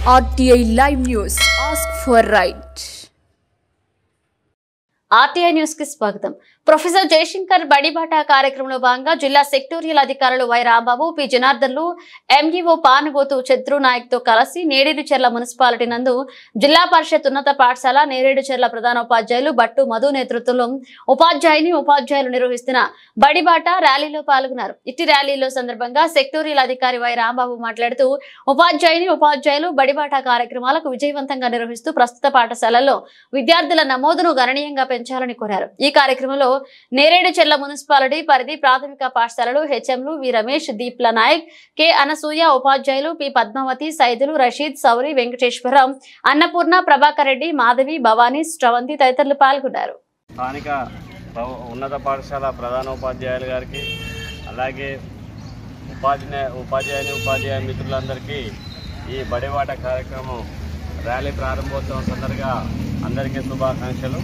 RTI Live News. Ask for right. RTI news కి స్వాగతం. Professor Jayashankar బడిబాట కార్యక్రమంలో భాగంగా జిల్లా సెక్టోరియల్ అధికారులు వై రాంబాబు, పి జనార్దన్లు, ఎంఈఓ పానుబోతు చంద్రు నాయక్ తో కలిసి నేరేడుచెర్ల మున్సిపాలిటీ నందు జిల్లా పరిషత్ ఉన్నత పాఠశాల నేరేడుచెర్ల ప్రధానోపాధ్యాయులు బట్టు మధు నేతృత్వంలో ఉపాధ్యాయులు నిర్వహిస్తున్న బడిబాట ర్యాలీలో పాల్గొన్నారు. ఇట్టి ర్యాలీలో సందర్భంగా సెక్టోరియల్ అధికారి వై రాంబాబు మాట్లాడుతూ ఉపాధ్యాయులు బడిబాట కార్యక్రమాలకు విజయవంతంగా నిర్వహిస్తూ ప్రస్తుత పాఠశాలల్లో విద్యార్థుల నమోదును గణనీయంగా పెంచాలని కోరారు. ఈ కార్యక్రమంలో నేరేడుచెర్ల మున్సిపాలిటీ పరిధి ప్రాథమిక పాఠశాలలు హెచ్ఎంలు వి రమేష్, దీప్ల నాయక్, కె అనసూయ, ఉపాధ్యాయులు పి పద్మావతి, సైదులు, రషీద్, సౌరి, వెంకటేశ్వరరావు, అన్నపూర్ణ, ప్రభాకర్ రెడ్డి, మాధవి, భవానీ, శ్రవంతి తదితరులు పాల్గొన్నారు. స్థానిక ఉన్నత పాఠశాల ప్రధానోపాధ్యాయులు గారికి, అలాగే ఉపాధ్యాయ మిత్రులందరికీ ఈ బడిబాట కార్యక్రమం ర్యాలీ ప్రారంభోత్సవం సందర్భంగా అందరికీ శుభాకాంక్షలు.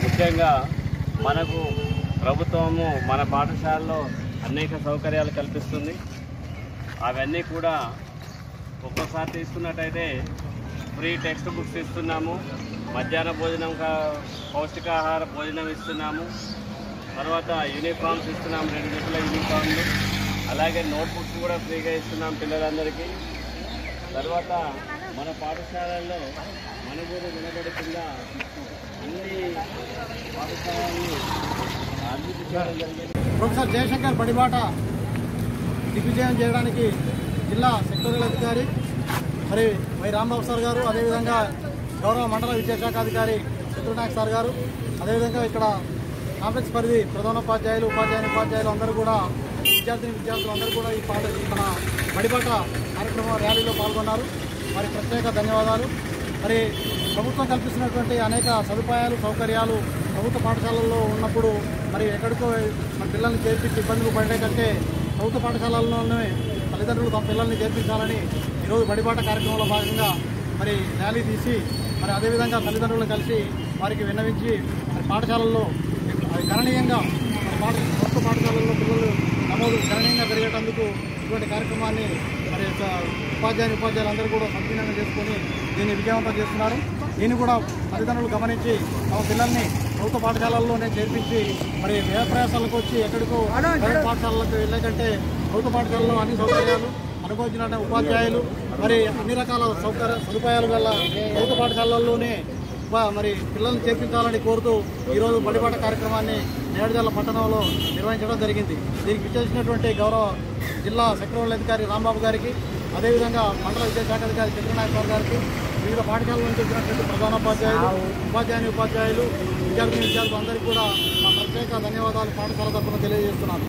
ముఖ్యంగా మనకు ప్రభుత్వము మన పాఠశాలలో అనేక సౌకర్యాలు కల్పిస్తుంది. అవన్నీ కూడా ఒక్కోసారి తీసుకున్నట్టయితే ఫ్రీ టెక్స్ట్ బుక్స్ ఇస్తున్నాము, మధ్యాహ్న భోజనం పౌష్టికాహార భోజనం ఇస్తున్నాము, తర్వాత యూనిఫామ్స్ ఇస్తున్నాము, 2 జతల యూనిఫామ్లు, అలాగే నోట్బుక్స్ కూడా ఫ్రీగా ఇస్తున్నాం పిల్లలందరికీ. తర్వాత మన పాఠశాలల్లో మనగూరు నిలబడి కింద అన్ని పాఠశాలల్ని అభివృద్ధి చేయడం జరిగింది. ప్రొఫెసర్ జయశంకర్ బడిబాట దిగ్విజయం చేయడానికి జిల్లా సెక్టోరియల్ అధికారి మరి వై రాంబాబు సార్ గారు, అదేవిధంగా గౌరవ మండల విద్యాశాఖ అధికారి చంద్రు నాయక్ సార్ గారు, అదేవిధంగా ఇక్కడ కాంప్లెక్స్ పరిధి ప్రధానోపాధ్యాయులు, ఉపాధ్యాయులు అందరూ కూడా విద్యార్థులు అందరూ కూడా ఈ మన బడిబాట కార్యక్రమం ర్యాలీలో పాల్గొన్నారు. మరి ప్రత్యేక ధన్యవాదాలు. మరి ప్రభుత్వం కల్పిస్తున్నటువంటి అనేక సౌకర్యాలు ప్రభుత్వ పాఠశాలల్లో ఉన్నప్పుడు మరి ఎక్కడికో మన పిల్లల్ని చేర్పించి ఇబ్బందులు పడే కంటే ప్రభుత్వ పాఠశాలల్లోనే తల్లిదండ్రులు తమ పిల్లల్ని చేర్పించాలని ఈరోజు బడిబాట కార్యక్రమంలో భాగంగా మరి ర్యాలీ తీసి మరి అదేవిధంగా తల్లిదండ్రులను కలిసి వారికి విన్నవించి మరి పాఠశాలల్లో గణనీయంగా ప్రభుత్వ పాఠశాలల్లో పిల్లలు నమోదు గణనీయంగా పెరిగేటందుకు ఇటువంటి కార్యక్రమాన్ని మరి ఉపాధ్యాయులు అందరూ కూడా సంపూర్ణంగా చేసుకొని దీన్ని విజయవంతం చేస్తున్నారు. దీన్ని కూడా తల్లిదండ్రులు గమనించి తమ పిల్లల్ని ప్రభుత్వ పాఠశాలల్లోనే చేర్పించి మరి వ్యయ ప్రయాసాలకు వచ్చి ఎక్కడికో ప్రైవేట్ పాఠశాలలకు వెళ్ళే కంటే ప్రభుత్వ పాఠశాలలో అన్ని సౌకర్యాలు అనుభవించిన ఉపాధ్యాయులు మరి అన్ని రకాల సదుపాయాలు గల ప్రభుత్వ పాఠశాలల్లోనే మరి పిల్లల్ని చేర్పించాలని కోరుతూ ఈరోజు బడిబాట కార్యక్రమాన్ని నేరేడుచెర్ల పట్టణంలో నిర్వహించడం జరిగింది. దీనికి విచ్చేసినటువంటి గౌరవ జిల్లా సెక్టోరియల్ అధికారి రాంబాబు గారికి, అదేవిధంగా మండల విద్యాశాఖ అధికారి చంద్రు నాయక్ సార్ గారికి, వివిధ పాఠశాలల నుంచి వచ్చినటువంటి ప్రధానోపాధ్యాయులు, ఉపాధ్యాయులు, విద్యార్థులు అందరికీ కూడా మా ప్రత్యేక ధన్యవాదాలు పాఠశాల తరఫున తెలియజేస్తున్నాను.